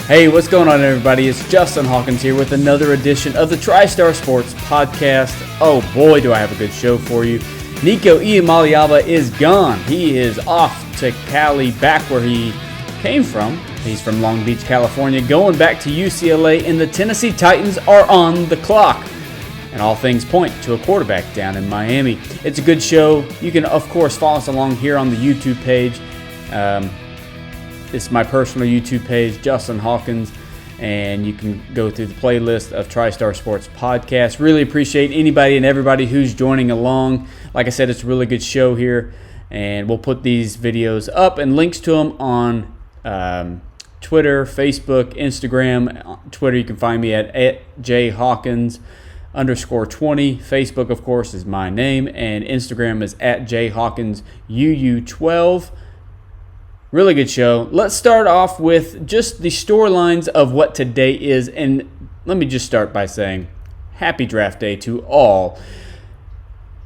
Hey, what's going on, everybody? It's Justin Hawkins here with another edition of the TriStar Sports Podcast. Oh boy, do I have a good show for you. Nico Iamaleava is gone. He is off to Cali, back where he came from. He's from Long Beach, California, going back to UCLA, and the Tennessee Titans are on the clock. And all things point to a quarterback down in Miami. It's a good show. You can, of course, follow us along here on the YouTube page. It's my personal YouTube page, Justin Hawkins, and you can go through the playlist of TriStar Sports Podcast. Really appreciate anybody and everybody who's joining along. Like I said, it's a really good show here, and we'll put these videos up and links to them on Twitter, Facebook, Instagram. Twitter, you can find me at jhawkins_20. Facebook, of course, is my name, and Instagram is at jhawkinsuu12. Really good show. Let's start off with just the storylines of what today is. And let me just start by saying happy draft day to all.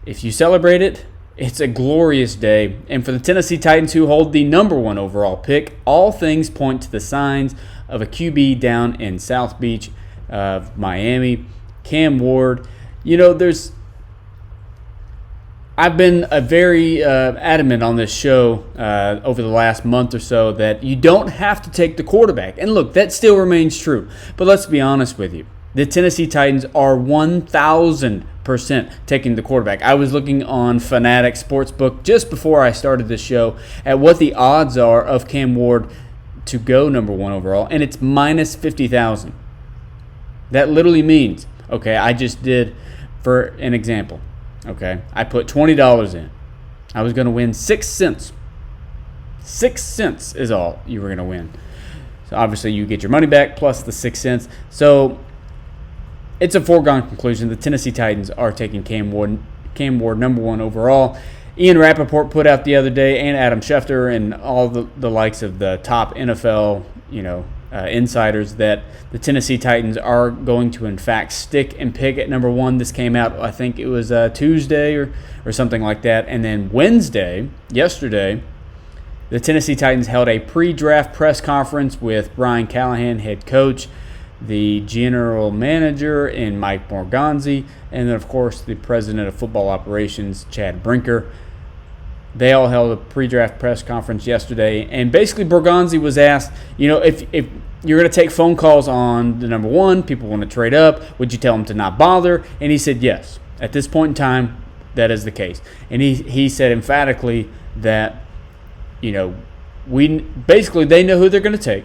If you celebrate it, it's a glorious day. And for the Tennessee Titans, who hold the number one overall pick, all things point to the signs of a QB down in South Beach of Miami, Cam Ward. You know, I've been very adamant on this show over the last month or so that you don't have to take the quarterback. And look, that still remains true. But let's be honest with you. The Tennessee Titans are 1,000% taking the quarterback. I was looking on Fanatics Sportsbook just before I started this show at what the odds are of Cam Ward to go number one overall, and it's minus 50,000. That literally means, okay, I just did, for an example, okay, I put $20 in. I was going to win 6 cents. 6 cents is all you were going to win. So obviously you get your money back plus the 6 cents. So it's a foregone conclusion. The Tennessee Titans are taking Cam Ward number one overall. Ian Rappaport put out the other day, and Adam Schefter and all the likes of the top NFL, insiders, that the Tennessee Titans are going to, in fact, stick and pick at number one. This came out, I think it was Tuesday or something like that. And then Wednesday, yesterday, the Tennessee Titans held a pre-draft press conference with Brian Callahan, head coach, the general manager, and Mike Morganzi, and then, of course, the president of football operations, Chad Brinker. They all held a pre-draft press conference yesterday, and basically Borgonzi was asked, if you're going to take phone calls on the number one, people want to trade up, would you tell them to not bother? And he said yes. At this point in time, that is the case. And he said emphatically that, they know who they're going to take.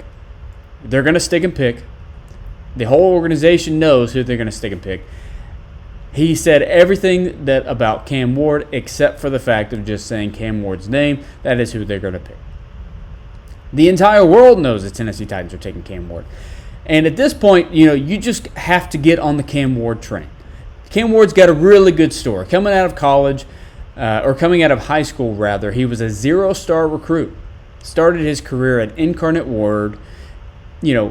They're going to stick and pick. The whole organization knows who they're going to stick and pick. He said everything that about Cam Ward except for the fact of just saying Cam Ward's name. That is who they're going to pick. The entire world knows the Tennessee Titans are taking Cam Ward. And at this point, you just have to get on the Cam Ward train. Cam Ward's got a really good story. Coming out of college, or coming out of high school, rather, he was a 0-star recruit. Started his career at Incarnate Word.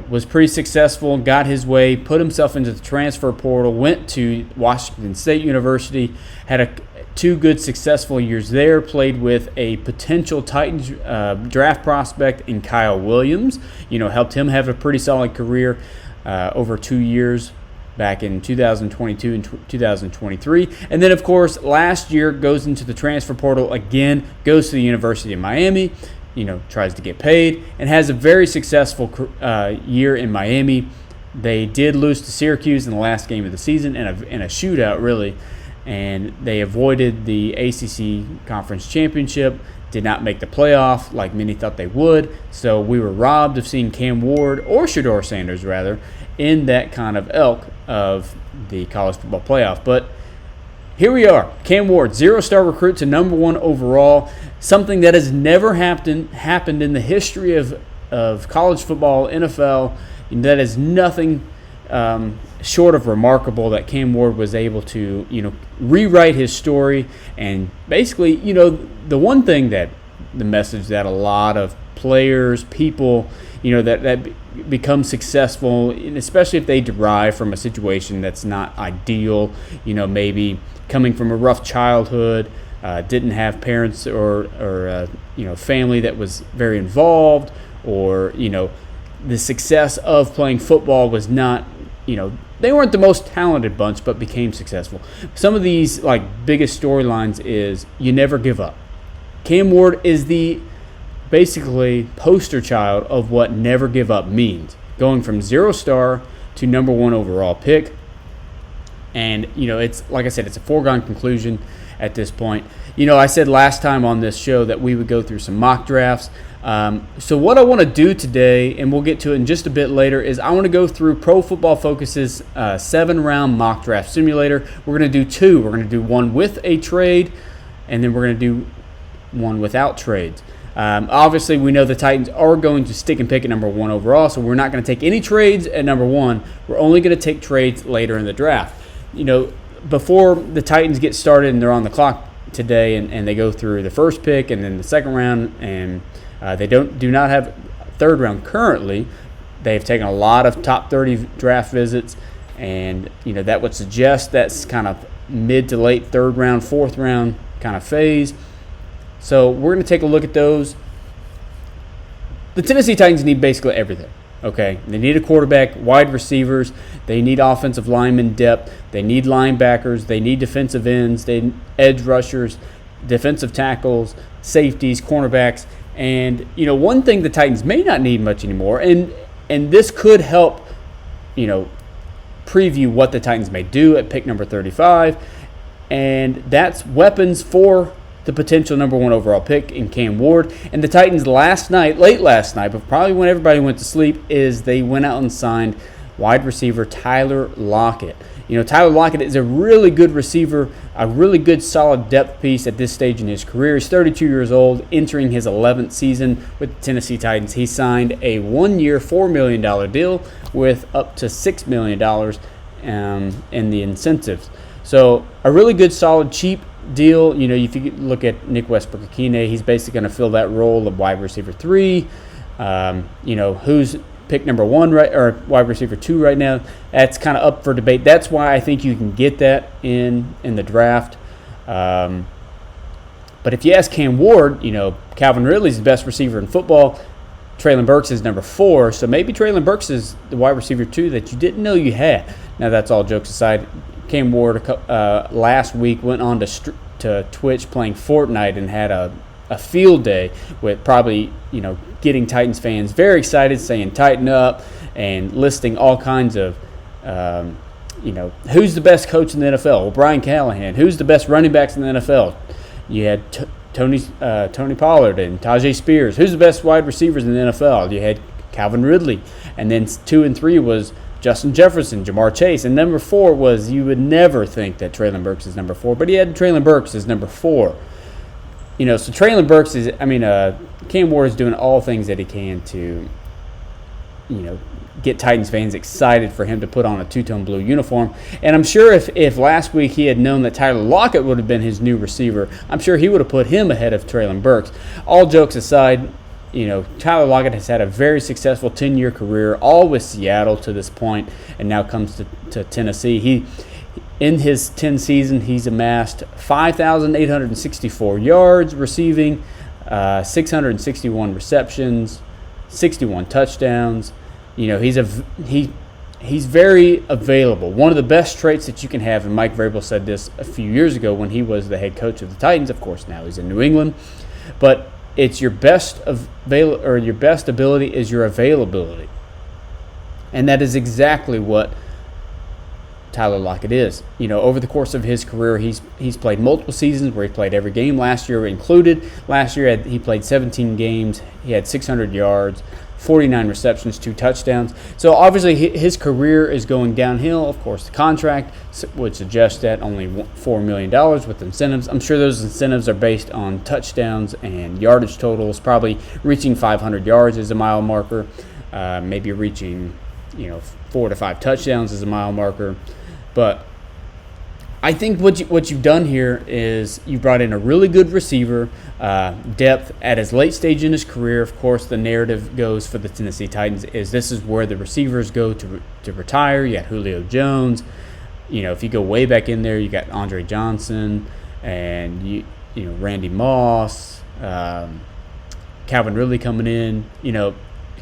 Was pretty successful, got his way, put himself into the transfer portal, went to Washington State University, had 2 good successful years there, played with a potential Titans draft prospect in Kyle Williams, helped him have a pretty solid career over 2 years back in 2022 and 2023. And then, of course, last year goes into the transfer portal again, goes to the University of Miami, tries to get paid, and has a very successful year in Miami. They did lose to Syracuse in the last game of the season in a shootout, really, and they avoided the ACC Conference Championship, did not make the playoff like many thought they would. So we were robbed of seeing Cam Ward, or Shedeur Sanders, rather, in that kind of ilk of the college football playoff. But here we are. Cam Ward, 0-star recruit to number one overall. Something that has never happened in the history of college football, NFL. And that is nothing short of remarkable that Cam Ward was able to, rewrite his story. And basically, the one thing the message that a lot of players, people, that become successful, and especially if they derive from a situation that's not ideal, maybe coming from a rough childhood, didn't have parents or family that was very involved, or the success of playing football was not, they weren't the most talented bunch, but became successful. Some of these biggest storylines is you never give up. Cam Ward is the basically poster child of what never give up means. Going from 0-star to number 1 overall pick. And, it's like I said, it's a foregone conclusion at this point. I said last time on this show that we would go through some mock drafts. So what I want to do today, and we'll get to it in just a bit later, is I want to go through Pro Football Focus's 7-round mock draft simulator. We're going to do 2. We're going to do one with a trade, and then we're going to do one without trades. Obviously, we know the Titans are going to stick and pick at number 1 overall, so we're not going to take any trades at number 1. We're only going to take trades later in the draft. Before the Titans get started and they're on the clock today, and they go through the first pick and then the second round, and they do not have third round currently. They've taken a lot of top 30 draft visits, and that would suggest that's kind of mid to late third round, fourth round kind of phase. So we're going to take a look at those. The Tennessee Titans need basically everything. Okay, they need a quarterback, wide receivers, they need offensive lineman depth, they need linebackers, they need defensive ends, they need edge rushers, defensive tackles, safeties, cornerbacks. And, one thing the Titans may not need much anymore, and this could help, preview what the Titans may do at pick number 35, and that's weapons for the potential number 1 overall pick in Cam Ward. And the Titans late last night, but probably when everybody went to sleep, is they went out and signed wide receiver Tyler Lockett. Tyler Lockett is a really good receiver, a really good solid depth piece at this stage in his career. He's 32 years old, entering his 11th season with the Tennessee Titans. He signed a 1-year, $4 million deal with up to $6 million in the incentives. So a really good, solid, cheap deal. If you look at Nick Westbrook-Akine, he's basically going to fill that role of wide receiver 3. Who's pick number 1 or wide receiver 2 right now? That's kind of up for debate. That's why I think you can get that in the draft. But if you ask Cam Ward, Calvin Ridley's the best receiver in football. Treylon Burks is number 4, so maybe Treylon Burks is the wide receiver 2 that you didn't know you had. Now, that's all jokes aside. Cam Ward last week went on to Twitch playing Fortnite and had a field day with probably getting Titans fans very excited, saying tighten up and listing all kinds of who's the best coach in the NFL? Well, Brian Callahan. Who's the best running backs in the NFL? You had Tony Pollard and Tajay Spears. Who's the best wide receivers in the NFL? You had Calvin Ridley, and then 2 and 3 was Justin Jefferson, Jamar Chase, and number 4 was, you would never think that Treylon Burks is number 4, but he had Treylon Burks as number 4. So Treylon Burks Cam Ward is doing all things that he can to, get Titans fans excited for him to put on a two-tone blue uniform. And I'm sure if last week he had known that Tyler Lockett would have been his new receiver, I'm sure he would have put him ahead of Treylon Burks. All jokes aside, Tyler Lockett has had a very successful 10-year career, all with Seattle to this point, and now comes to Tennessee. In his 10 season, he's amassed 5,864 yards receiving, 661 receptions, 61 touchdowns. He's very available. One of the best traits that you can have, and Mike Vrabel said this a few years ago when he was the head coach of the Titans. Of course, now he's in New England, but it's your best ability is your availability, and that is exactly what Tyler Lockett is. Over the course of his career, he's played multiple seasons where he played every game, last year included. Last year he played 17 games. He had 600 yards, 49 receptions, 2 touchdowns. So obviously his career is going downhill. Of course, the contract would suggest that only $4 million with incentives. I'm sure those incentives are based on touchdowns and yardage totals. Probably reaching 500 yards is a mile marker. Maybe reaching 4 to 5 touchdowns is a mile marker. But I think what you've done here is you brought in a really good receiver, depth at his late stage in his career. Of course, the narrative goes for the Tennessee Titans is this is where the receivers go to retire. You got Julio Jones. If you go way back in there, you got Andre Johnson and Randy Moss, Calvin Ridley coming in.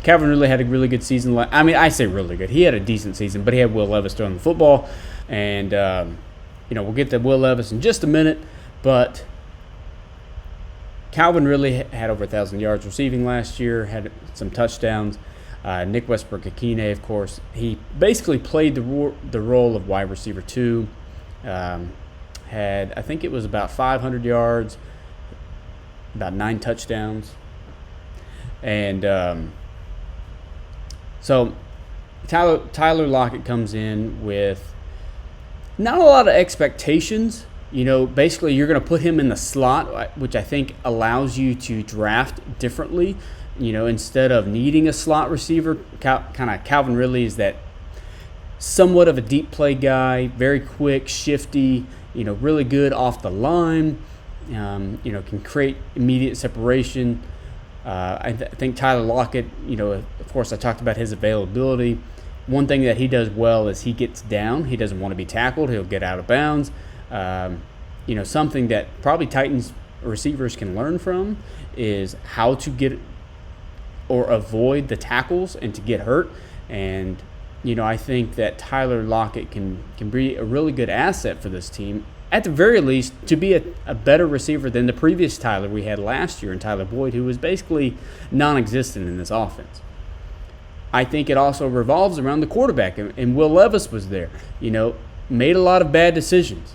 Calvin Ridley had a really good season. I mean, I say really good. He had a decent season, but he had Will Levis throwing the football. And, we'll get to Will Levis in just a minute. But Calvin Ridley had over 1,000 yards receiving last year, had some touchdowns. Nick Westbrook-Akine, of course, he basically played the role of wide receiver 2. Had, I think it was about 500 yards, about 9 touchdowns. And so Tyler Lockett comes in with not a lot of expectations. Basically you're going to put him in the slot, which I think allows you to draft differently. Instead of needing a slot receiver, kind of Calvin Ridley is that somewhat of a deep play guy, very quick, shifty, really good off the line, can create immediate separation. I think Tyler Lockett, of course I talked about his availability. One thing that he does well is he gets down. He doesn't want to be tackled. He'll get out of bounds. Something that probably Titans receivers can learn from is how to get or avoid the tackles and to get hurt. And, I think that Tyler Lockett can be a really good asset for this team. At the very least, to be a better receiver than the previous Tyler we had last year, and Tyler Boyd, who was basically non-existent in this offense. I think it also revolves around the quarterback, and Will Levis was there. Made a lot of bad decisions.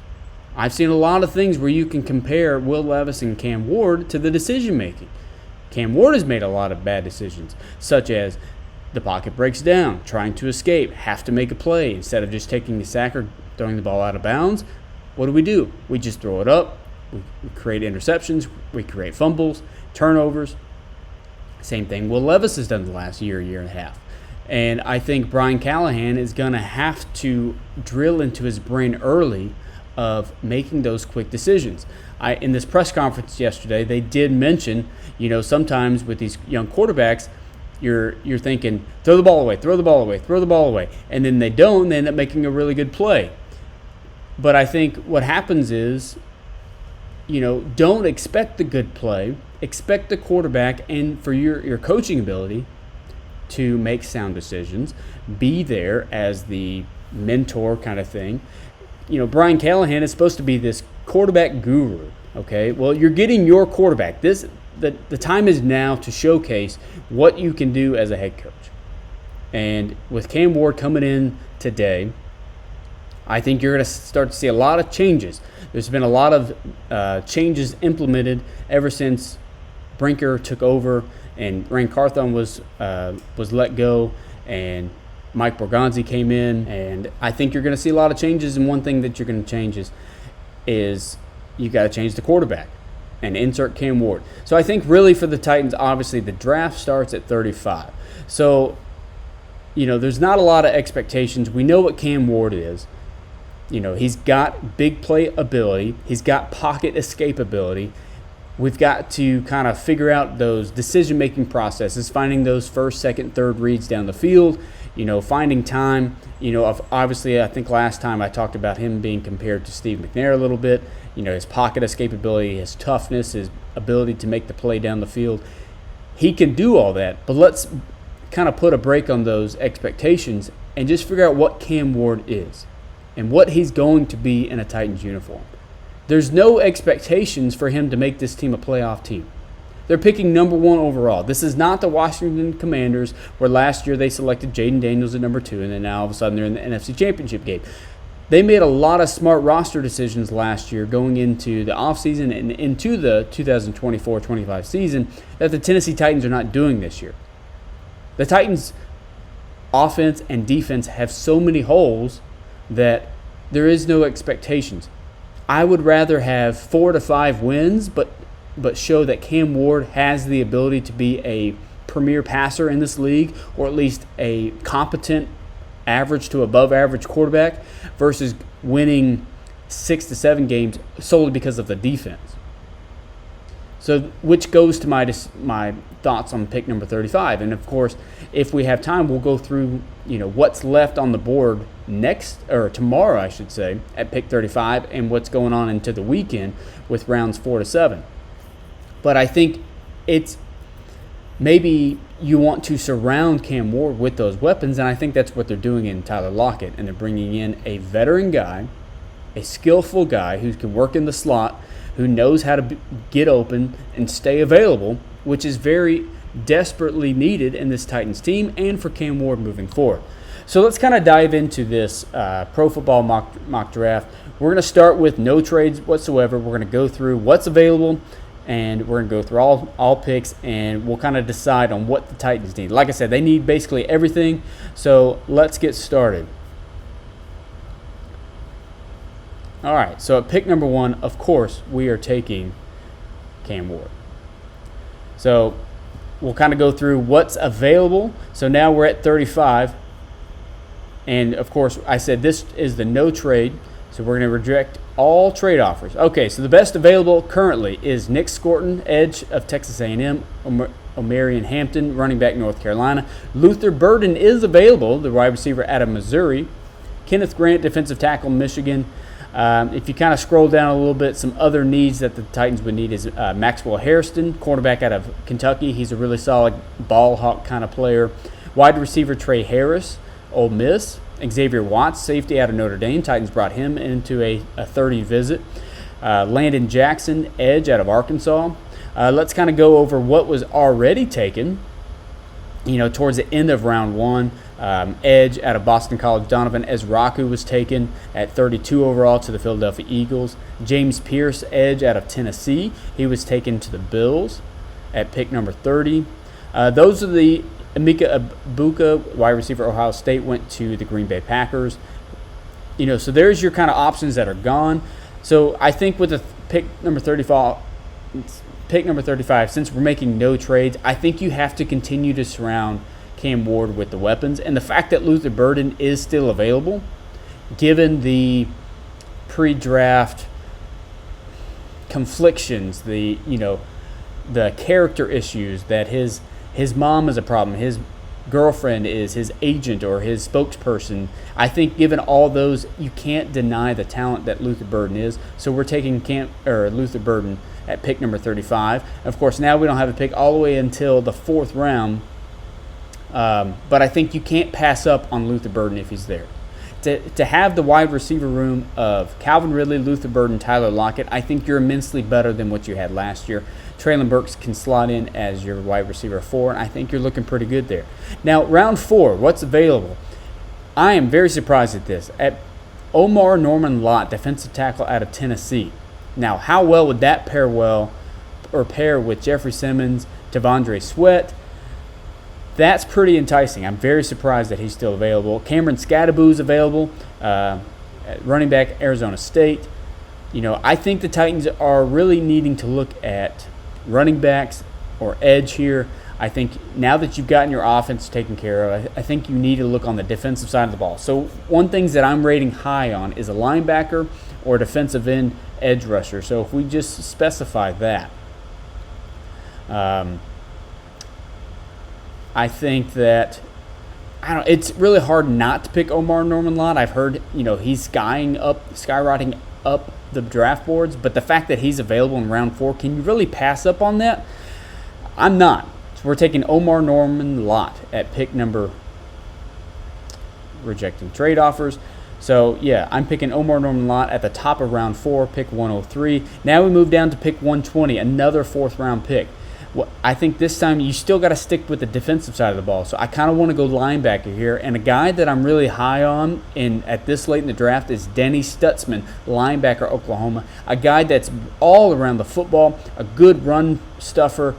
I've seen a lot of things where you can compare Will Levis and Cam Ward to the decision-making. Cam Ward has made a lot of bad decisions, such as the pocket breaks down, trying to escape, have to make a play. Instead of just taking the sack or throwing the ball out of bounds, what do? We just throw it up. We create interceptions. We create fumbles, turnovers. Same thing Will Levis has done the last year and a half. And I think Brian Callahan is going to have to drill into his brain early of making those quick decisions. In this press conference yesterday, they did mention, sometimes with these young quarterbacks, you're thinking, throw the ball away, and then they don't, they end up making a really good play. But I think what happens is, don't expect the good play, expect the quarterback and for your coaching ability to make sound decisions, be there as the mentor kind of thing. Brian Callahan is supposed to be this quarterback guru, okay? Well, you're getting your quarterback. The time is now to showcase what you can do as a head coach. And with Cam Ward coming in today, I think you're going to start to see a lot of changes. There's been a lot of changes implemented ever since Brinker took over and Ran Carthon was let go and Mike Borgonzi came in. And I think you're going to see a lot of changes. And one thing that you're going to change is you got to change the quarterback and insert Cam Ward. So I think really for the Titans, obviously the draft starts at 35. So, there's not a lot of expectations. We know what Cam Ward is. He's got big play ability. He's got pocket escape ability. We've got to kind of figure out those decision-making processes, finding those first, second, third reads down the field, finding time. Obviously, I think last time I talked about him being compared to Steve McNair a little bit. His pocket escapability, his toughness, his ability to make the play down the field. He can do all that, but let's kind of put a break on those expectations and just figure out what Cam Ward is and what he's going to be in a Titans uniform. There's no expectations for him to make this team a playoff team. They're picking number 1 overall. This is not the Washington Commanders where last year they selected Jaden Daniels at number 2 and then now all of a sudden they're in the NFC Championship game. They made a lot of smart roster decisions last year going into the offseason and into the 2024-25 season that the Tennessee Titans are not doing this year. The Titans' offense and defense have so many holes that there is no expectations. I would rather have 4 to 5 wins, but show that Cam Ward has the ability to be a premier passer in this league, or at least a competent average to above average quarterback, versus winning 6 to 7 games solely because of the defense. So, which goes to my thoughts on pick number 35. And of course, if we have time, we'll go through what's left on the board tomorrow, I should say, at pick 35, and what's going on into the weekend with rounds 4 to 7. But I think maybe you want to surround Cam Ward with those weapons, and I think that's what they're doing in Tyler Lockett, and they're bringing in a veteran guy, a skillful guy who can work in the slot, who knows how to get open and stay available, which is very desperately needed in this Titans team and for Cam Ward moving forward. So let's kind of dive into this pro football mock draft. We're going to start with no trades whatsoever. We're going to go through what's available, and we're going to go through all picks, and we'll kind of decide on what the Titans need. Like I said, they need basically everything, so let's get started. All right, so at pick number 1, of course, we are taking Cam Ward. So we'll kind of go through what's available. So now we're at 35. And, of course, I said this is the no trade, so we're going to reject all trade offers. Okay, so the best available currently is Nick Scorton, edge of Texas A&M, Omarion Hampton, running back North Carolina. Luther Burden is available, the wide receiver out of Missouri. Kenneth Grant, defensive tackle, Michigan. If you kind of scroll down a little bit, some other needs that the Titans would need is Maxwell Hairston, quarterback out of Kentucky. He's a really solid ball hawk kind of player. Wide receiver Trey Harris, Ole Miss. Xavier Watts, safety out of Notre Dame. Titans brought him into a 30 visit. Landon Jackson, edge out of Arkansas. Let's kind of go over what was already taken, towards the end of round 1. Edge out of Boston College, Donovan Ezraku was taken at 32 overall to the Philadelphia Eagles. James Pierce, edge out of Tennessee. He was taken to the Bills at pick number 30. Those are the Emeka Egbuka, wide receiver, Ohio State, went to the Green Bay Packers. So there's your kind of options that are gone. So I think with the pick number 35, since we're making no trades, I think you have to continue to surround Cam Ward with the weapons. And the fact that Luther Burden is still available, given the pre-draft conflictions, the character issues that his mom is a problem, his girlfriend is his agent or his spokesperson. I think given all those, you can't deny the talent that Luther Burden is. So we're taking Luther Burden at pick number 35. Of course, now we don't have a pick all the way until the 4th round. But I think you can't pass up on Luther Burden if he's there. To have the wide receiver room of Calvin Ridley, Luther Burden, Tyler Lockett, I think you're immensely better than what you had last year. Traylon Burks can slot in as your wide receiver 4, and I think you're looking pretty good there. Now, round 4, what's available? I am very surprised at this. At Omar Norman Lott, defensive tackle out of Tennessee. Now, how well would that pair with Jeffrey Simmons, T'Vondre Sweat? That's pretty enticing. I'm very surprised that he's still available. Cameron Scadaboo is available, running back, Arizona State. I think the Titans are really needing to look at running backs or edge here. I think now that you've gotten your offense taken care of, I think you need to look on the defensive side of the ball. So one thing that I'm rating high on is a linebacker or a defensive end edge rusher. So if we just specify that, I think that it's really hard not to pick Omar Norman Lott. I've heard he's skyrocketing up the draft boards, but the fact that he's available in round 4, can you really pass up on that? I'm not. So we're taking Omar Norman Lott at pick number, rejecting trade offers. So yeah, I'm picking Omar Norman Lott at the top of round 4, pick 103. Now we move down to pick 120, another 4th round pick. Well, I think this time you still got to stick with the defensive side of the ball. So I kind of want to go linebacker here. And a guy that I'm really high on at this late in the draft is Denny Stutzman, linebacker, Oklahoma. A guy that's all around the football, a good run stuffer,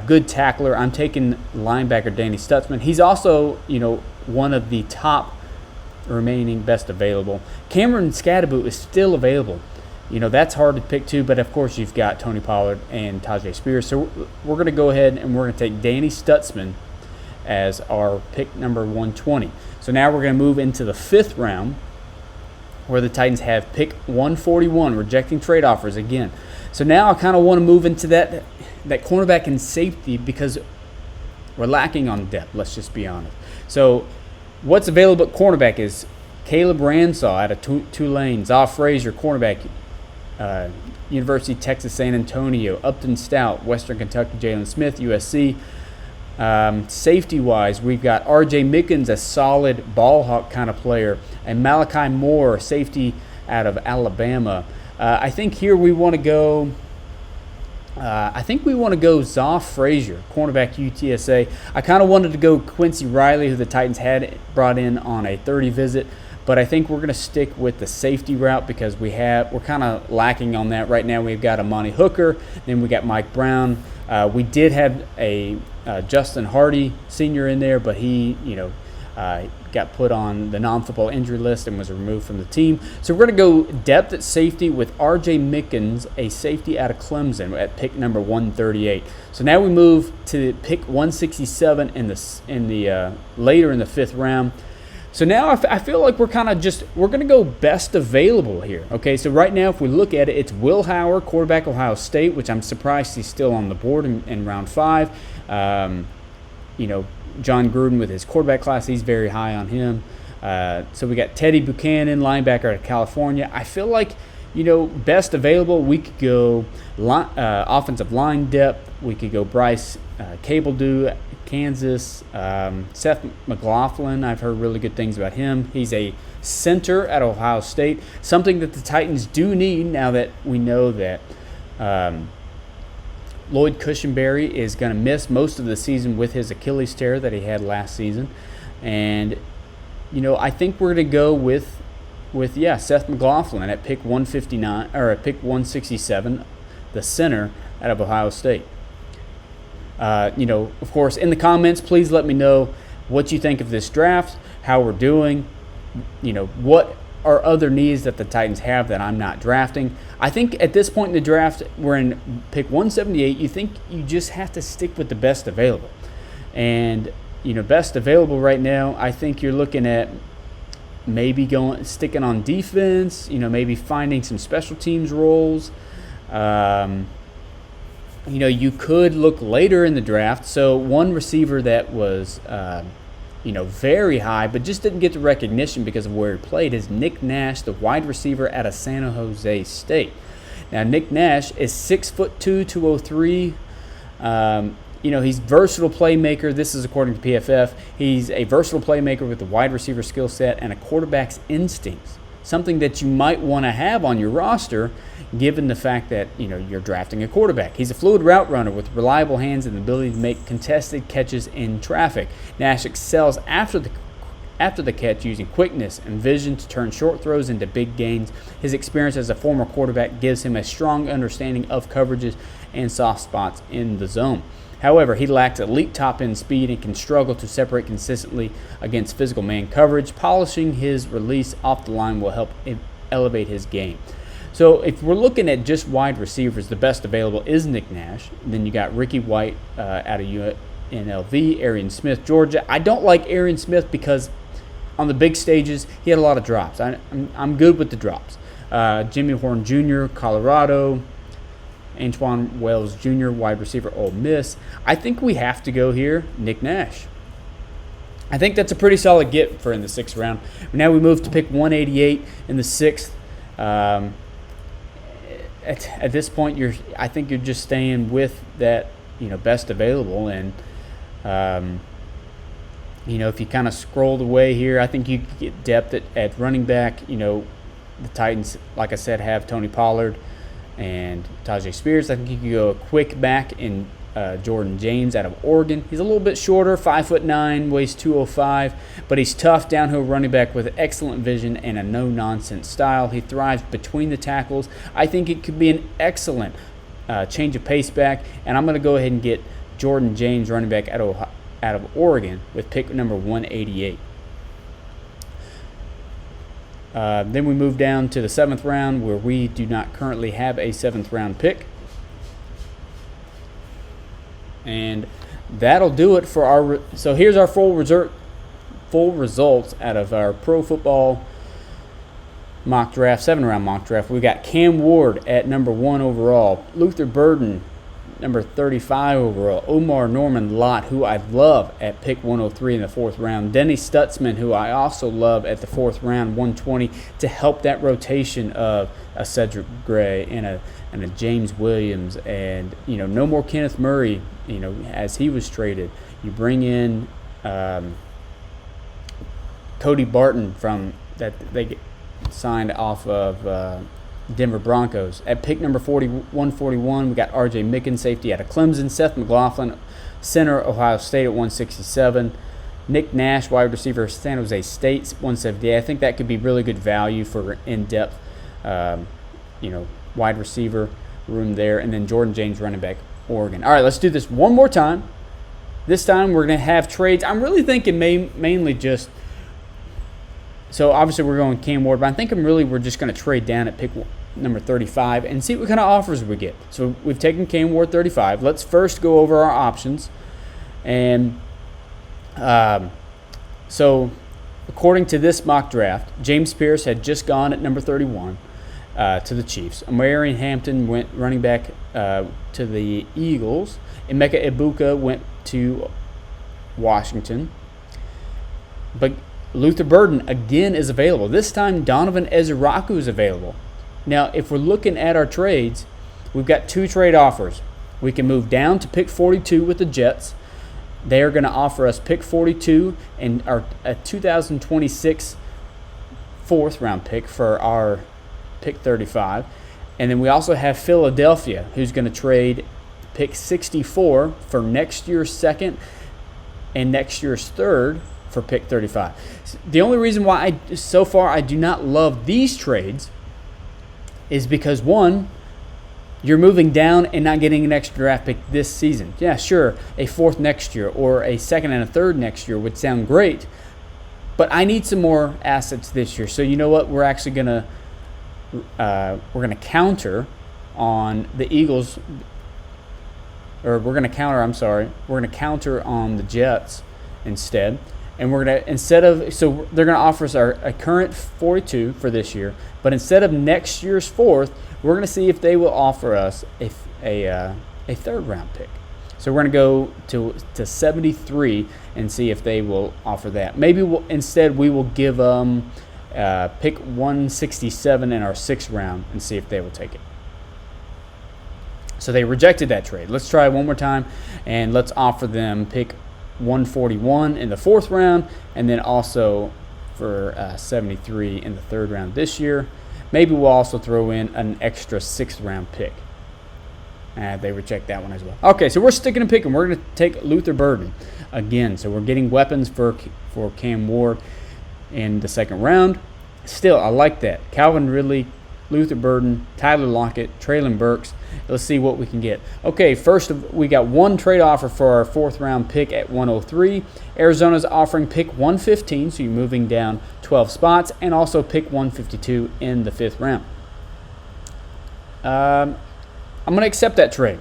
good tackler. I'm taking linebacker Danny Stutzman. He's also, one of the top remaining best available. Cameron Scadaboo is still available. That's hard to pick too, but of course you've got Tony Pollard and Tajay Spears. So we're going to go ahead and we're going to take Danny Stutzman as our pick number 120. So now we're going to move into the 5th round where the Titans have pick 141, rejecting trade offers again. So now I kind of want to move into that cornerback and safety because we're lacking on depth, let's just be honest. So what's available at cornerback is Caleb Ransaw out of Tulane, Zoff Frazier, cornerback, University of Texas San Antonio, Upton Stout, Western Kentucky, Jalen Smith, USC, Safety-wise, we've got R.J. Mickens, a solid ball hawk kind of player, and Malachi Moore, safety out of Alabama. I think here we want to go. Zoff Frazier, cornerback UTSA. I kind of wanted to go Quincy Riley, who the Titans had brought in on a 30 visit, but I think we're going to stick with the safety route because we're kind of lacking on that right now. We've got Amani Hooker, then we got Mike Brown. We did have a Justin Hardy Sr. in there, but he, got put on the non-football injury list and was removed from the team. So we're going to go depth at safety with R.J. Mickens, a safety out of Clemson, at pick number 138. So now we move to pick 167 later in the 5th round. So now I feel like we're going to go best available here. Okay, so right now if we look at it, it's Will Howard, quarterback Ohio State, which I'm surprised he's still on the board in round 5. John Gruden with his quarterback class, he's very high on him. So we got Teddy Buchanan, linebacker out of California. I feel like, best available, we could go offensive line depth. We could go Bryce Cabledew, Kansas. Seth McLaughlin, I've heard really good things about him. He's a center at Ohio State, something that the Titans do need now that we know that Lloyd Cushenberry is going to miss most of the season with his Achilles tear that he had last season. And, I think we're going to go with Seth McLaughlin at pick 159 or at pick 167, the center out of Ohio State. Of course, in the comments, please let me know what you think of this draft, how we're doing, what are other needs that the Titans have that I'm not drafting. I think at this point in the draft, we're in pick 178. You think you just have to stick with the best available. And, best available right now, I think you're looking at maybe sticking on defense, maybe finding some special teams roles. You could look later in the draft. So one receiver that was very high, but just didn't get the recognition because of where he played is Nick Nash, the wide receiver out of San Jose State. Now, Nick Nash is 6'2", 203. He's versatile playmaker. This is according to PFF. He's a versatile playmaker with a wide receiver skill set and a quarterback's instincts, something that you might want to have on your roster given the fact that, you're drafting a quarterback. He's a fluid route runner with reliable hands and the ability to make contested catches in traffic. Nash excels after the catch using quickness and vision to turn short throws into big gains. His experience as a former quarterback gives him a strong understanding of coverages and soft spots in the zone. However, he lacks elite top-end speed and can struggle to separate consistently against physical man coverage. Polishing his release off the line will help elevate his game. So if we're looking at just wide receivers, the best available is Nick Nash. Then you got Ricky White out of UNLV, Arian Smith, Georgia. I don't like Arian Smith because on the big stages, he had a lot of drops. I'm good with the drops. Jimmy Horn Jr., Colorado. Antoine Wells Jr., wide receiver, Ole Miss. I think we have to go here, Nick Nash. I think that's a pretty solid get for in the 6th round. Now we move to pick 188 in the 6th. At this point, I think you're just staying with that, best available. And, if you kind of scrolled away here, I think you could get depth at running back. The Titans, like I said, have Tony Pollard and Tajay Spears. I think you could go a quick back in Jordan James out of Oregon. He's a little bit shorter, 5'9", weighs 205, but he's tough downhill running back with excellent vision and a no-nonsense style. He thrives between the tackles. I think it could be an excellent change of pace back, and I'm going to go ahead and get Jordan James, running back out of Oregon, with pick number 188. Then we move down to the 7th round, where we do not currently have a 7th round pick. And that'll do it for our. So here's our full results out of our Pro Football mock draft, 7-round mock draft. We got Cam Ward at number 1 overall, Luther Burden, number 35 overall, Omar Norman Lott, who I love at pick 103 in the 4th round. Denny Stutzman, who I also love at the 4th round, 120, to help that rotation of a Cedric Gray and a James Williams, and no more Kenneth Murray, as he was traded. You bring in Cody Barton from that they signed off of Denver Broncos. At pick number 141, we got R.J. Mickens, safety out of Clemson. Seth McLaughlin, center, Ohio State at 167. Nick Nash, wide receiver, San Jose State, 178. I think that could be really good value for in-depth, wide receiver room there. And then Jordan James, running back, Oregon. All right, let's do this one more time. This time we're going to have trades. I'm really thinking mainly just – so obviously we're going Cam Ward, but I'm thinking really we're just going to trade down at pick number 35 and see what kind of offers we get. So we've taken Cam Ward 35. Let's first go over our options. And so according to this mock draft, James Pierce had just gone at number 31 to the Chiefs. Marion Hampton went running back to the Eagles. Emeka Ibuka went to Washington. But Luther Burden again is available. This time Donovan Eziraku is available. Now, if we're looking at our trades, we've got 2 trade offers. We can move down to pick 42 with the Jets. They are going to offer us pick 42 and a 2026 4th round pick for our pick 35. And then we also have Philadelphia, who's going to trade pick 64 for next year's 2nd and next year's 3rd for pick 35. The only reason why so far I do not love these trades is because, one, you're moving down and not getting an extra draft pick this season. Yeah, sure, a 4th next year or a 2nd and a 3rd next year would sound great, but I need some more assets this year. So you know what? We're actually gonna counter on the Eagles, or we're gonna counter on the Jets instead. And we're going to, so they're going to offer us a current 42 for this year, but instead of next year's 4th, we're going to see if they will offer us a 3rd round pick. So we're going to go to 73 and see if they will offer that. Maybe instead we will give them pick 167 in our 6th round and see if they will take it. So they rejected that trade. Let's try it one more time, and let's offer them pick 141 in the 4th round, and then also for 73 in the 3rd round this year. Maybe we'll also throw in an extra 6th round pick. They reject that one as well. Okay, so we're sticking a pick, and we're going to take Luther Burden again. So we're getting weapons for Cam Ward in the 2nd round. Still, I like that. Calvin Ridley, Luther Burden, Tyler Lockett, Traylon Burks. Let's see what we can get. Okay, first we got 1 trade offer for our 4th round pick at 103. Arizona's offering pick 115, so you're moving down 12 spots, and also pick 152 in the 5th round. I'm going to accept that trade.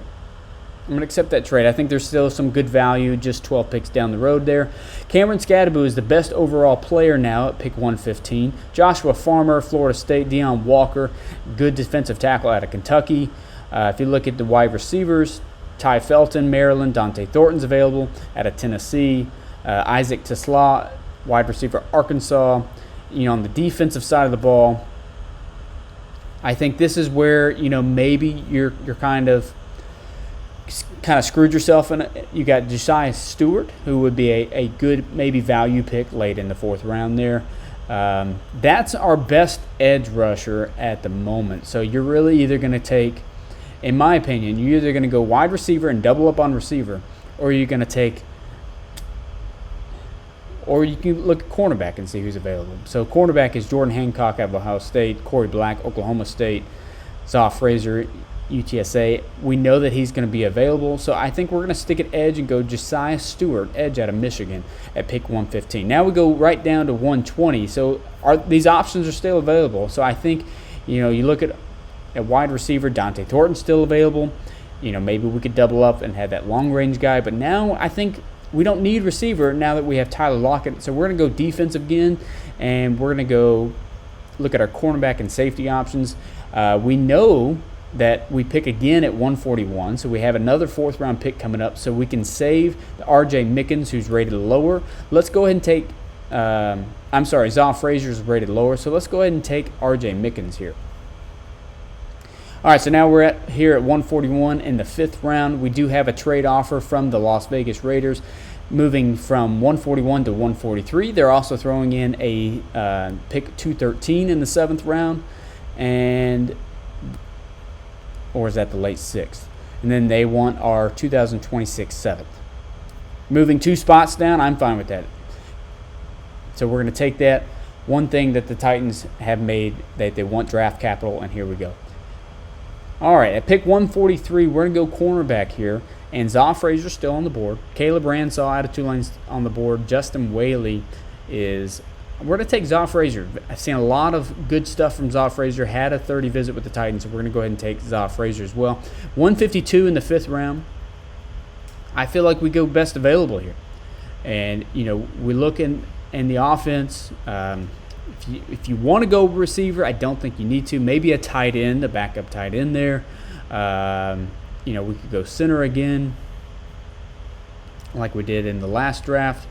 I think there's still some good value, just 12 picks down the road there. Cameron Scadaboo is the best overall player now at pick 115. Joshua Farmer, Florida State. Deion Walker, good defensive tackle out of Kentucky. If you look at the wide receivers, Ty Felton, Maryland. Dante Thornton's available out of Tennessee. Isaac Tesla, wide receiver, Arkansas. On the defensive side of the ball, I think this is where maybe you're kind of screwed yourself in it. You got Josiah Stewart, who would be a good maybe value pick late in the 4th round there. That's our best edge rusher at the moment. So you're really either going to take, in my opinion, you're either going to go wide receiver and double up on receiver, or you're going to take, or you can look at cornerback and see who's available. So cornerback is Jordan Hancock out of Ohio State, Corey Black, Oklahoma State, Zaw Frazier, UTSA. We know that he's going to be available, so I think we're going to stick at edge and go Josiah Stewart, edge out of Michigan, at pick 115. Now we go right down to 120, so these options are still available. So I think, you look at a wide receiver, Dante Thornton's still available. Maybe we could double up and have that long-range guy, but now I think we don't need receiver now that we have Tyler Lockett. So we're going to go defensive again, and we're going to go look at our cornerback and safety options. We know that we pick again at 141. So we have another 4th round pick coming up. So we can save R.J. Mickens, who's rated lower. Let's go ahead and take, Zaw Frazier's rated lower. So let's go ahead and take R.J. Mickens here. All right, so now we're here at 141 in the 5th round. We do have a trade offer from the Las Vegas Raiders, moving from 141 to 143. They're also throwing in a pick 213 in the 7th round, or is that the late 6th? And then they want our 2026 7th. Moving 2 spots down, I'm fine with that. So we're going to take that. One thing that the Titans have made, that they want draft capital, and here we go. All right, at pick 143, we're going to go cornerback here. And Zaw Frazier still on the board. Caleb Ransaw out of Tulane's on the board. Justin Whaley is... We're going to take Zaw Frazier. I've seen a lot of good stuff from Zaw Frazier. Had a 30 visit with the Titans, so we're going to go ahead and take Zaw Frazier as well. 152 in the 5th round. I feel like we go best available here. And, we look in the offense. If you want to go receiver, I don't think you need to. Maybe a tight end, a backup tight end there. We could go center again, like we did in the last draft.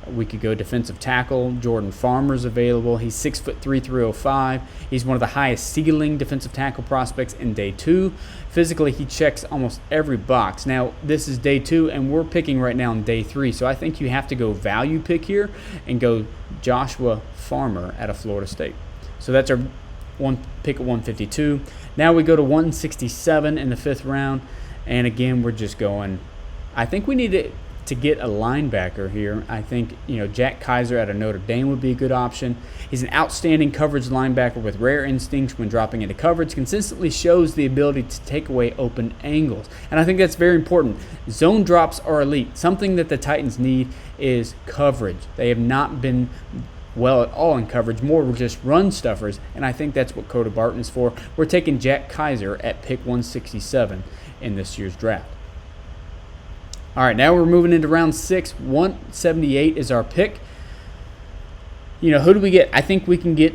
We could go defensive tackle. Jordan Farmer's available. He's 6'3", 305. He's one of the highest ceiling defensive tackle prospects in day 2. Physically, he checks almost every box. Now, this is day 2, and we're picking right now in day 3. So I think you have to go value pick here and go Joshua Farmer out of Florida State. So that's our one pick at 152. Now we go to 167 in the 5th round. And again, we're just going, I think we need to get a linebacker here. I think, Jack Kaiser out of Notre Dame would be a good option. He's an outstanding coverage linebacker with rare instincts when dropping into coverage, consistently shows the ability to take away open angles. And I think that's very important. Zone drops are elite. Something that the Titans need is coverage. They have not been well at all in coverage. More were just run stuffers, and I think that's what Coda Barton is for. We're taking Jack Kaiser at pick 167 in this year's draft. All right, now we're moving into round 6. 178 is our pick. Who do we get? I think we can get,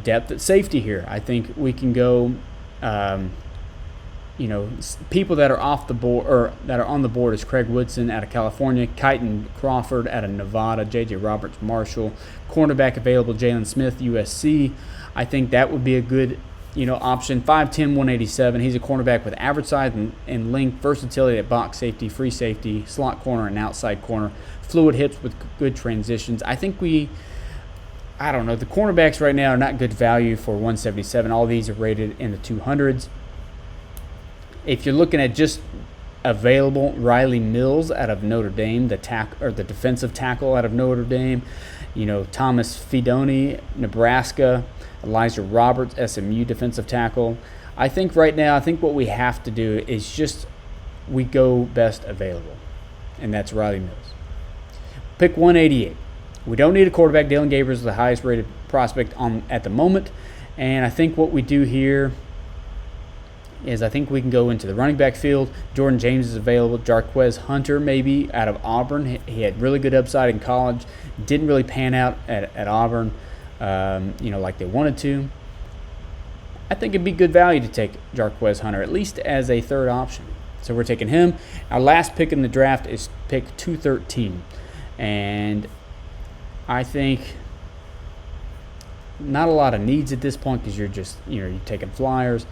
depth at safety here. I think we can go, people that are off the board or that are on the board is Craig Woodson out of California, Kyton Crawford out of Nevada, J.J. Roberts, Marshall, cornerback available, Jalen Smith, USC. I think that would be a good option. 5'10", 187. He's a cornerback with average size and length, versatility at box safety, free safety, slot corner, and outside corner. Fluid hips with good transitions. I think the cornerbacks right now are not good value for 177. All these are rated in the 200s. If you're looking at just available, Riley Mills out of Notre Dame, the defensive tackle out of Notre Dame. Thomas Fidone, Nebraska. Elijah Roberts, SMU defensive tackle. I think right now, what we have to do is we go best available, and that's Riley Mills. Pick 188. We don't need a quarterback. Dylan Gabriel is the highest rated prospect at the moment, and I think what we do here is we can go into the running back field. Jordan James is available. Jarquez Hunter maybe out of Auburn. He had really good upside in college. Didn't really pan out at Auburn. Like they wanted to. I think it'd be good value to take Jarquez Hunter, at least as a 3rd option. So we're taking him. Our last pick in the draft is pick 213. And I think not a lot of needs at this point because you're taking flyers.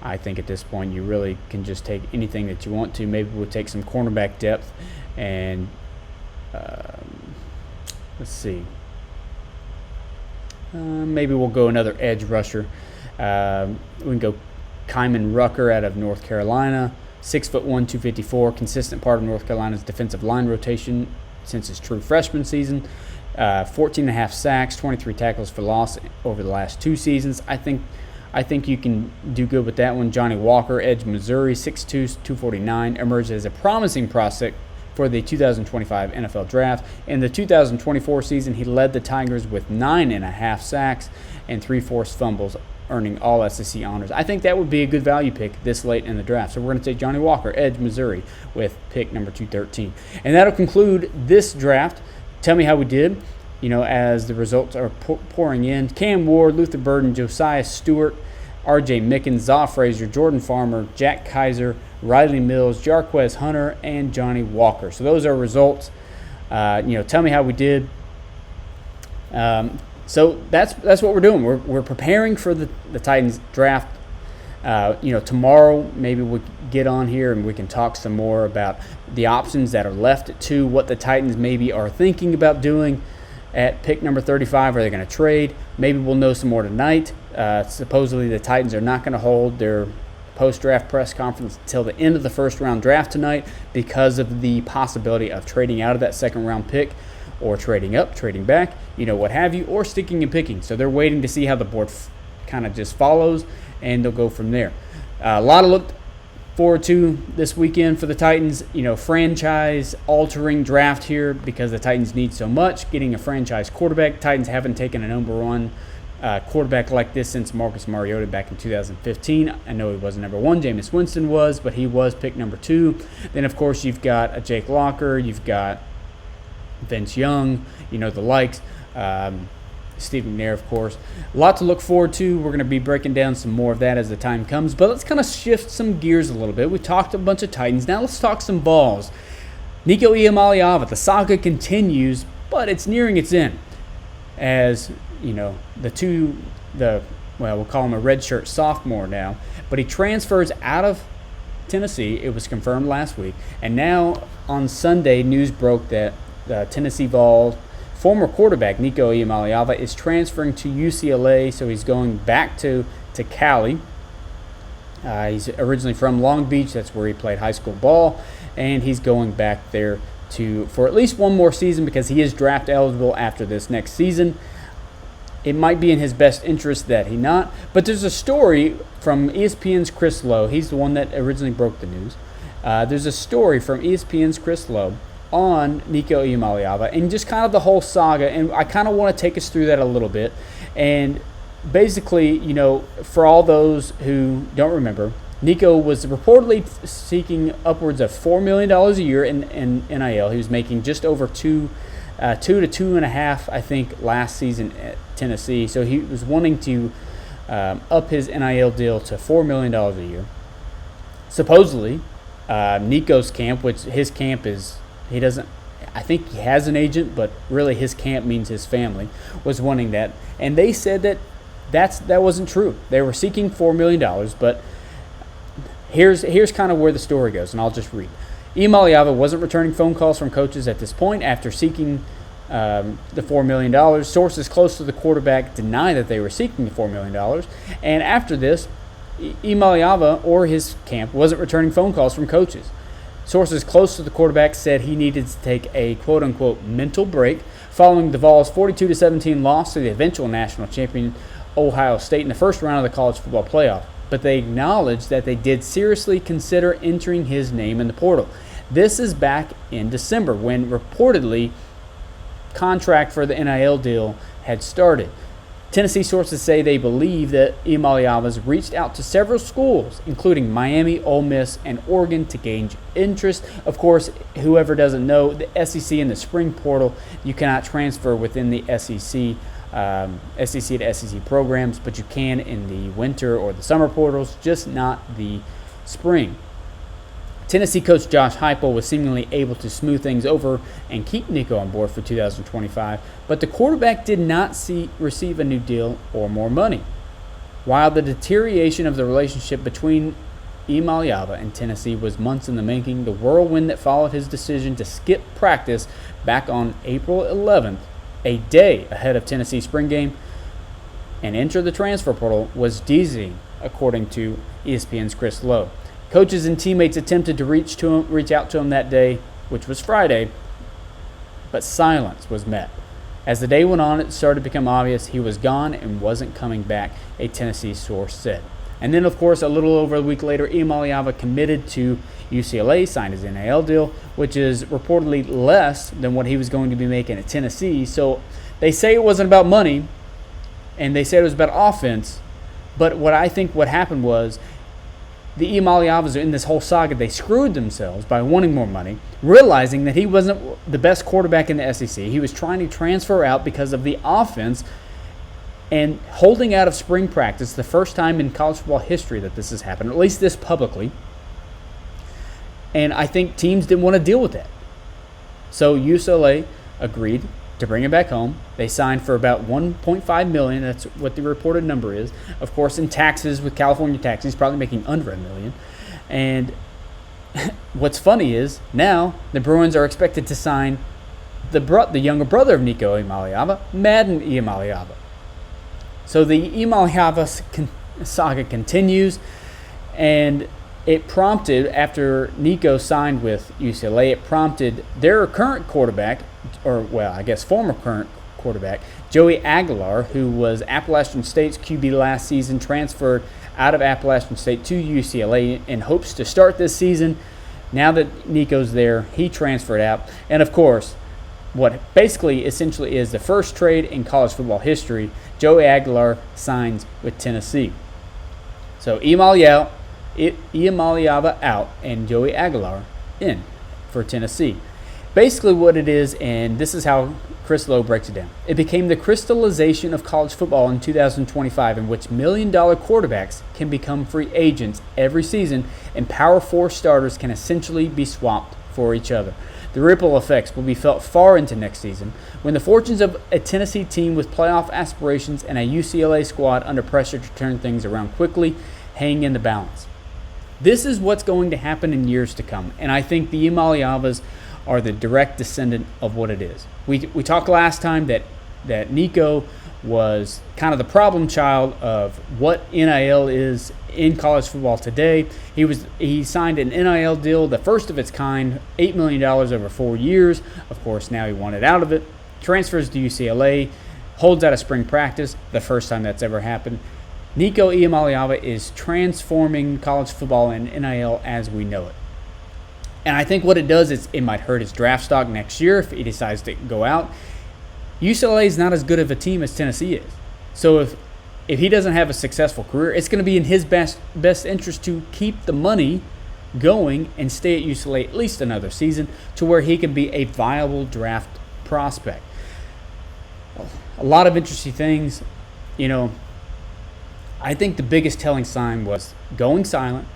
I think at this point you really can just take anything that you want to. Maybe we'll take some cornerback depth and let's see. Maybe we'll go another edge rusher. We can go Kyman Rucker out of North Carolina, 6'1", 254, consistent part of North Carolina's defensive line rotation since his true freshman season. 14.5 sacks, 23 tackles for loss over the last 2 seasons. I think you can do good with that one. Johnny Walker, edge Missouri, 6'2", 249, emerged as a promising prospect for the 2025 NFL Draft. In the 2024 season, he led the Tigers with 9.5 sacks and 3 forced fumbles, earning all SEC honors. I think that would be a good value pick this late in the draft. So we're going to take Johnny Walker, edge Missouri, with pick number 213. And that'll conclude this draft. Tell me how we did, as the results are pouring in. Cam Ward, Luther Burden, Josiah Stewart, R.J. Mickens, Zaw Frazier, Jordan Farmer, Jack Kaiser, Riley Mills, Jarquez Hunter, and Johnny Walker. So those are results. Tell me how we did. So that's what we're doing. We're preparing for the Titans draft. Tomorrow maybe we get on here and we can talk some more about the options that are left at 2, what the Titans maybe are thinking about doing at pick number 35. Are they going to trade? Maybe we'll know some more tonight. Supposedly the Titans are not going to hold their post-draft press conference until the end of the first-round draft tonight because of the possibility of trading out of that second-round pick or trading up, trading back, what have you, or sticking and picking. So they're waiting to see how the board kind of just follows, and they'll go from there. A lot to look forward to this weekend for the Titans. Franchise-altering draft here because the Titans need so much. Getting a franchise quarterback. Titans haven't taken a number 1 quarterback like this since Marcus Mariota back in 2015. I know he wasn't number 1. Jameis Winston was, but he was pick number 2. Then, of course, you've got a Jake Locker. You've got Vince Young, the likes. Steve McNair, of course. A lot to look forward to. We're going to be breaking down some more of that as the time comes. But let's kind of shift some gears a little bit. We talked a bunch of Titans. Now let's talk some balls. Nico Iamaleava, the saga continues, but it's nearing its end. As, we'll call him a redshirt sophomore now. But he transfers out of Tennessee. It was confirmed last week. And now on Sunday, news broke that Tennessee Vols former quarterback Nico Iamaleava is transferring to UCLA, so he's going back to Cali. He's originally from Long Beach. That's where he played high school ball, and he's going back there for at least one more season because he is draft eligible after this next season. It might be in his best interest that he not, but there's a story from ESPN's Chris Lowe. He's the one that originally broke the news. There's a story from ESPN's Chris Lowe on Nico Iamaleava and just kind of the whole saga, and I kind of want to take us through that a little bit. And basically, for all those who don't remember, Nico was reportedly seeking upwards of $4 million a year in NIL. He was making just over two to 2.5, I think, last season at Tennessee. So he was wanting to up his NIL deal to $4 million a year. Supposedly, Nico's camp, which his camp is, I think he has an agent, but really his camp means his family, was wanting that. And they said that wasn't true. They were seeking $4 million, but here's kind of where the story goes, and I'll just read. Iamaleava wasn't returning phone calls from coaches at this point after seeking the $4 million. Sources close to the quarterback deny that they were seeking the $4 million. And after this, Iamaleava or his camp wasn't returning phone calls from coaches. Sources close to the quarterback said he needed to take a quote-unquote mental break following the Vols' 42-17 loss to the eventual national champion Ohio State in the first round of the college football playoff. But they acknowledged that they did seriously consider entering his name in the portal. This is back in December when reportedly contract for the NIL deal had started. Tennessee sources say they believe that Iamaleava's reached out to several schools, including Miami, Ole Miss, and Oregon, to gain interest. Of course, whoever doesn't know, the SEC and the spring portal, you cannot transfer within the SEC to SEC programs, but you can in the winter or the summer portals, just not the spring. Tennessee coach Josh Heupel was seemingly able to smooth things over and keep Nico on board for 2025, but the quarterback did not receive a new deal or more money. While the deterioration of the relationship between Iamaleava and Tennessee was months in the making, the whirlwind that followed his decision to skip practice back on April 11th, a day ahead of Tennessee's spring game, and enter the transfer portal was dizzying, according to ESPN's Chris Lowe. Coaches and teammates attempted to reach out to him that day, which was Friday, but silence was met. As the day went on, it started to become obvious he was gone and wasn't coming back, a Tennessee source said. And then, of course, a little over a week later, Iamaleava committed to UCLA, signed his NIL deal, which is reportedly less than what he was going to be making at Tennessee. So they say it wasn't about money, and they said it was about offense, but what happened was the Iamaleavas in this whole saga, they screwed themselves by wanting more money, realizing that he wasn't the best quarterback in the SEC. He was trying to transfer out because of the offense, and holding out of spring practice, the first time in college football history that this has happened, at least this publicly. And I think teams didn't want to deal with that. So UCLA agreed to bring him back home. They signed for about $1.5 million. That's what the reported number is. Of course, in taxes, with California taxes, he's probably making under $1 million. And what's funny is now the Bruins are expected to sign the younger brother of Nico Iamaleava, Madden Iamaleava. So the Iamaleava saga continues, and it prompted, after Nico signed with UCLA, it prompted their current quarterback, or well, I guess former current quarterback, Joey Aguilar, who was Appalachian State's QB last season, transferred out of Appalachian State to UCLA in hopes to start this season. Now that Nico's there, he transferred out. And of course, what basically essentially is the first trade in college football history, Joey Aguilar signs with Tennessee. So Iamaleava out and Joey Aguilar in for Tennessee. Basically what it is, and this is how Chris Lowe breaks it down. It became the crystallization of college football in 2025, in which million-dollar quarterbacks can become free agents every season, and Power 4 starters can essentially be swapped for each other. The ripple effects will be felt far into next season, when the fortunes of a Tennessee team with playoff aspirations and a UCLA squad under pressure to turn things around quickly hang in the balance. This is what's going to happen in years to come, and I think the Iamaleavas are the direct descendant of what it is. We talked last time that Nico was kind of the problem child of what NIL is in college football today. He signed an NIL deal, the first of its kind, $8 million over 4 years. Of course, now he wanted out of it. Transfers to UCLA, holds out of spring practice, the first time that's ever happened. Nico Iamaleava is transforming college football and NIL as we know it. And I think what it does is it might hurt his draft stock next year if he decides to go out. UCLA is not as good of a team as Tennessee is. So if he doesn't have a successful career, it's going to be in his best interest to keep the money going and stay at UCLA at least another season to where he can be a viable draft prospect. A lot of interesting things. You know, I think the biggest telling sign was going silent,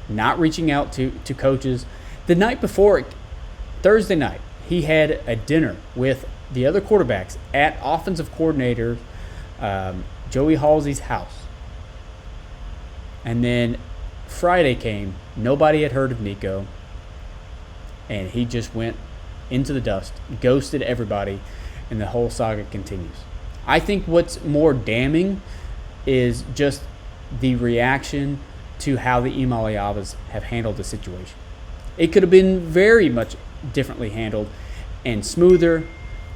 not reaching out to coaches. The night before, Thursday night, he had a dinner with the other quarterbacks at offensive coordinator Joey Halsey's house. And then Friday came, nobody had heard of Nico, and he just went into the dust, ghosted everybody, and the whole saga continues. I think what's more damning is just the reaction to how the Iamaleavas have handled the situation. It could have been very much differently handled and smoother,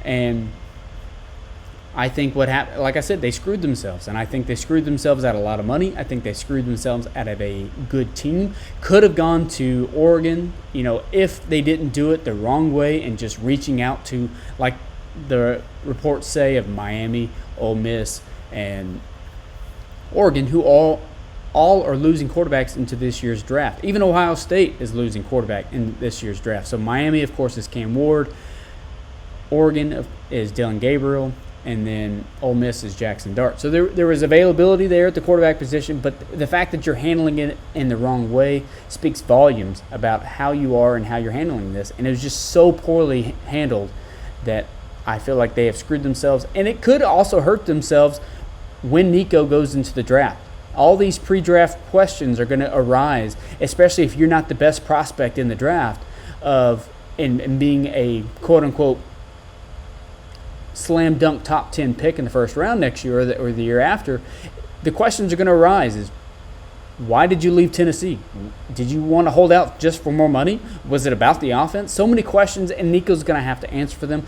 and I think what happened, like I said, they screwed themselves, and I think they screwed themselves out of a lot of money. I think they screwed themselves out of a good team. Could have gone to Oregon, if they didn't do it the wrong way and just reaching out to, like the reports say, of Miami, Ole Miss, and Oregon, who all are losing quarterbacks into this year's draft. Even Ohio State is losing quarterback in this year's draft. So Miami, of course, is Cam Ward. Oregon is Dylan Gabriel. And then Ole Miss is Jackson Dart. So there was availability there at the quarterback position, but the fact that you're handling it in the wrong way speaks volumes about how you are and how you're handling this. And it was just so poorly handled that I feel like they have screwed themselves. And it could also hurt themselves when Nico goes into the draft. All these pre-draft questions are going to arise, especially if you're not the best prospect in the draft and being a quote-unquote slam dunk top 10 pick in the first round next year or the year after. The questions are going to arise is, why did you leave Tennessee? Did you want to hold out just for more money? Was it about the offense? So many questions, and Nico's going to have to answer for them.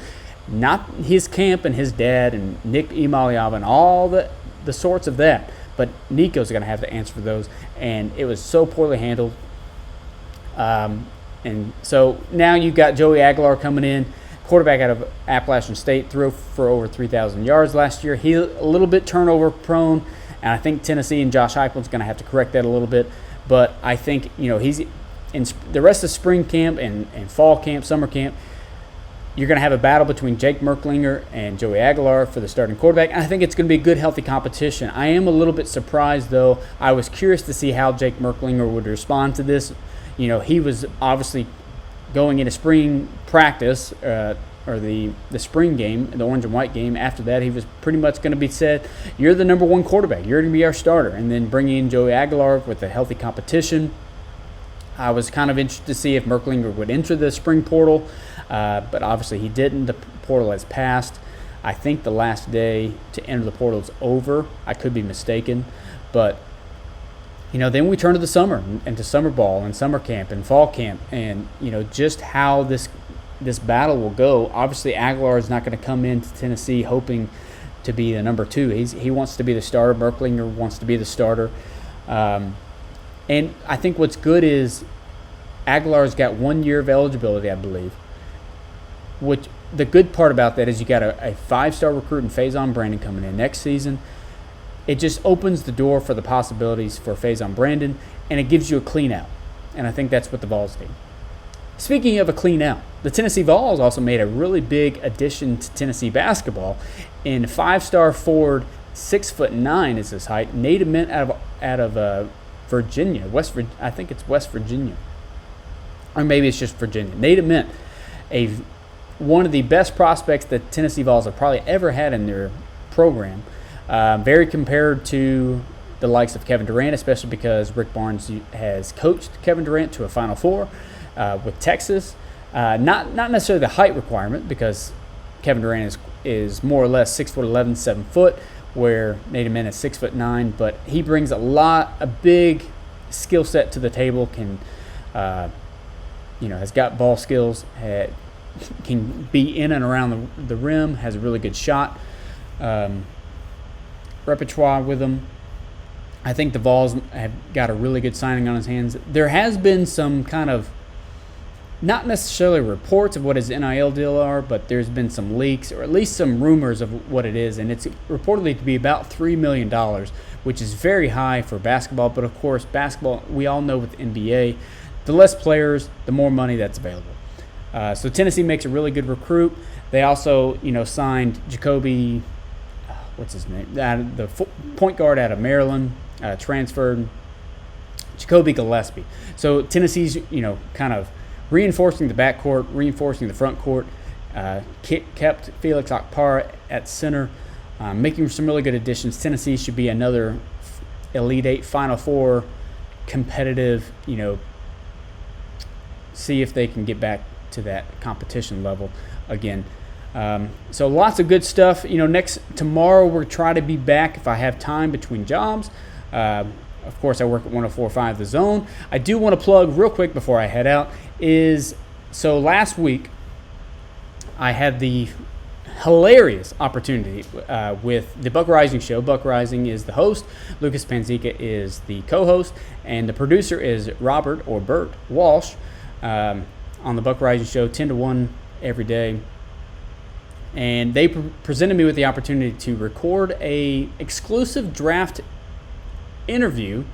Not his camp and his dad and Nick Iamaleava and all the sorts of that. But Nico's going to have to answer for those, and it was so poorly handled. And so now you've got Joey Aguilar coming in, quarterback out of Appalachian State, threw for over 3,000 yards last year. He's a little bit turnover prone, and I think Tennessee and Josh Heupel's going to have to correct that a little bit. But I think he's in the rest of spring camp and fall camp, summer camp. You're going to have a battle between Jake Merklinger and Joey Aguilar for the starting quarterback. And I think it's going to be a good, healthy competition. I am a little bit surprised, though. I was curious to see how Jake Merklinger would respond to this. He was obviously going into spring practice, or the spring game, the orange and white game. After that, he was pretty much going to be said, you're the number one quarterback. You're going to be our starter. And then bringing in Joey Aguilar with a healthy competition. I was kind of interested to see if Merklinger would enter the spring portal, but obviously he didn't. The portal has passed. I think the last day to enter the portal is over. I could be mistaken. But, then we turn to the summer and to summer ball and summer camp and fall camp and, just how this battle will go. Obviously, Aguilar is not going to come into Tennessee hoping to be the number 2. He wants to be the starter. Merklinger wants to be the starter. And I think what's good is Aguilar's got 1 year of eligibility, I believe. Which the good part about that is you got a 5-star recruit in Faison Brandon coming in next season. It just opens the door for the possibilities for Faison Brandon, and it gives you a clean out. And I think that's what the Vols did. Speaking of a clean out, the Tennessee Vols also made a really big addition to Tennessee basketball in 5-star forward, 6'9" is his height, Nate Ament out of Virginia, I think it's West Virginia, or maybe it's just Virginia. Nate Ament, one of the best prospects that Tennessee Vols have probably ever had in their program. Very compared to the likes of Kevin Durant, especially because Rick Barnes has coached Kevin Durant to a Final Four with Texas. Not necessarily the height requirement, because Kevin Durant is more or less 6'11", 7 foot, where Nate Ament is 6'9", but he brings a big skill set to the table. Has got ball skills, can be in and around the rim, has a really good shot repertoire with him. I think the Vols have got a really good signing on his hands. There has been some kind of, not necessarily reports of what his NIL deal are, but there's been some leaks, or at least some rumors of what it is, and it's reportedly to be about $3 million, which is very high for basketball. But of course, basketball, we all know with the NBA, the less players, the more money that's available. So Tennessee makes a really good recruit. They also, signed Jacoby, what's his name? The point guard out of Maryland, transferred, Jacoby Gillespie. So Tennessee's, kind of reinforcing the backcourt, reinforcing the front court, kept Felix Okpara at center, making some really good additions. Tennessee should be another Elite Eight, Final Four competitive, see if they can get back to that competition level again. So lots of good stuff. Tomorrow we'll try to be back if I have time between jobs. Of course, I work at 104.5 The Zone. I do want to plug real quick before I head out so last week I had the hilarious opportunity with the Buck Rising show. Buck Rising is the host. Lucas Panzica is the co-host. And the producer is Robert, or Bert, Walsh, on the Buck Rising show, 10 to 1 every day. And they presented me with the opportunity to record a exclusive draft interview,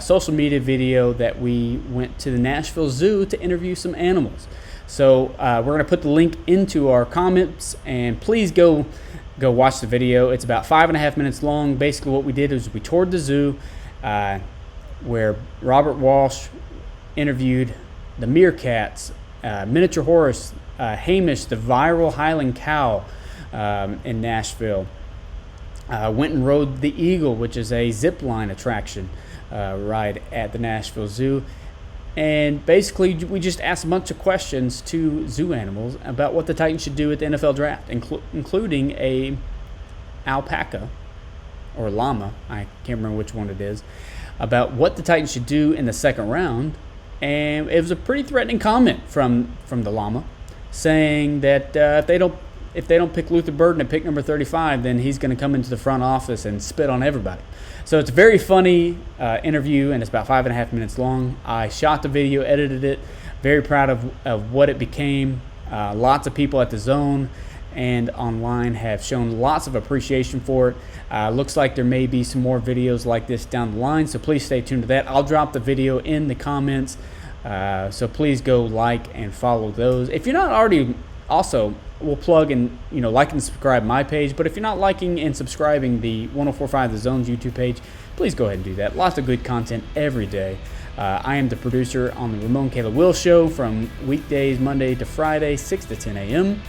social media video, that we went to the Nashville Zoo to interview some animals. So we're going to put the link into our comments, and please go watch the video. It's about 5.5 minutes long. Basically what we did is we toured the zoo, where Robert Walsh interviewed the meerkats, miniature horse, Hamish, the viral Highland cow in Nashville. Went and rode the Eagle, which is a zip line attraction ride at the Nashville Zoo. And basically, we just asked a bunch of questions to zoo animals about what the Titans should do at the NFL Draft, including a alpaca or llama, I can't remember which one it is, about what the Titans should do in the second round. And it was a pretty threatening comment from the llama, saying that if they don't pick Luther Burden at pick number 35, then he's going to come into the front office and spit on everybody. So it's a very funny interview, and it's about 5.5 minutes long. I shot the video, edited it. Very proud of what it became. Lots of people at the Zone and online have shown lots of appreciation for it. Looks like there may be some more videos like this down the line, so please stay tuned to that. I'll drop the video in the comments, so please go like and follow those. If you're not already Also, we'll plug and like and subscribe my page. But if you're not liking and subscribing the 104.5 The Zone's YouTube page, please go ahead and do that. Lots of good content every day. I am the producer on the Ramon Kayla Will Show from weekdays, Monday to Friday, 6 to 10 a.m.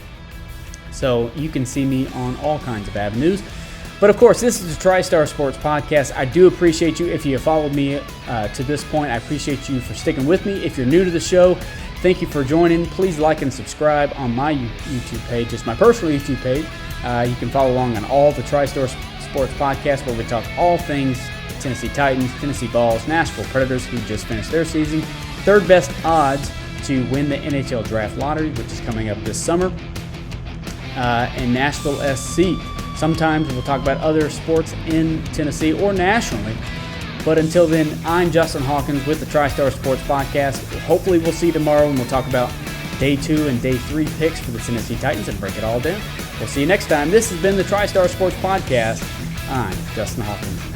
So you can see me on all kinds of avenues. But of course, this is the TriStar Sports Podcast. I do appreciate you if you have followed me to this point. I appreciate you for sticking with me. If you're new to the show, thank you for joining. Please like and subscribe on my YouTube page. It's my personal YouTube page. You can follow along on all the TriStar Sports Podcasts where we talk all things Tennessee Titans, Tennessee Vols, Nashville Predators, who just finished their season, third best odds to win the NHL Draft Lottery, which is coming up this summer, and Nashville SC. Sometimes we'll talk about other sports in Tennessee or nationally. But until then, I'm Justin Hawkins with the TriStar Sports Podcast. Hopefully we'll see you tomorrow, and we'll talk about Day 2 and Day 3 picks for the Tennessee Titans and break it all down. We'll see you next time. This has been the TriStar Sports Podcast. I'm Justin Hawkins.